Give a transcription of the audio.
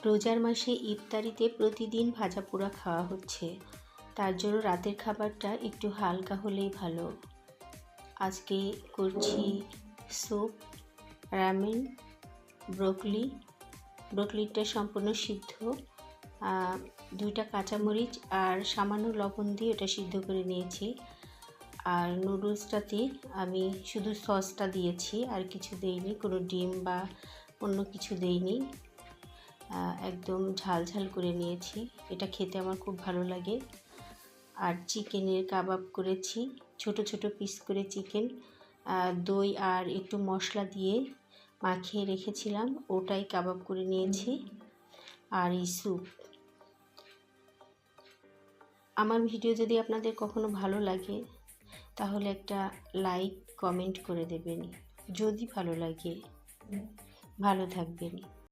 রোজার মাসে ইফতারিতে প্রতিদিন ভাজা পোড়া খাওয়া হচ্ছে, তার জন্য রাতের খাবারটা একটু হালকা হলেই ভালো। আজকে করছি স্যুপ, রামেন, ব্রোকলিটা সম্পূর্ণ সিদ্ধ, 2টা কাঁচামরিচ আর সামান্য লবণ দিয়ে ওটা সিদ্ধ করে নিয়েছি। আর নুডলসটাতে আমি শুধু সসটা দিয়েছি, আর কিছু দেইনি, কোনো ডিম বা অন্য কিছু দেইনি। একদম ঝাল ঝাল করে নিয়েছি, এটা খেতে আমার খুব ভালো লাগে। আর চিকেনের কাবাব করেছি, ছোট ছোট পিস করে চিকেন, দই আর একটু মশলা দিয়ে মাখিয়ে রেখেছিলাম, ওটাই কাবাব করে নিয়েছি। আর এই স্যুপ। আমার ভিডিও যদি আপনাদের কখনো ভালো লাগে তাহলে একটা লাইক কমেন্ট করে দেবেন, যদি ভালো লাগে। ভালো থাকবেন।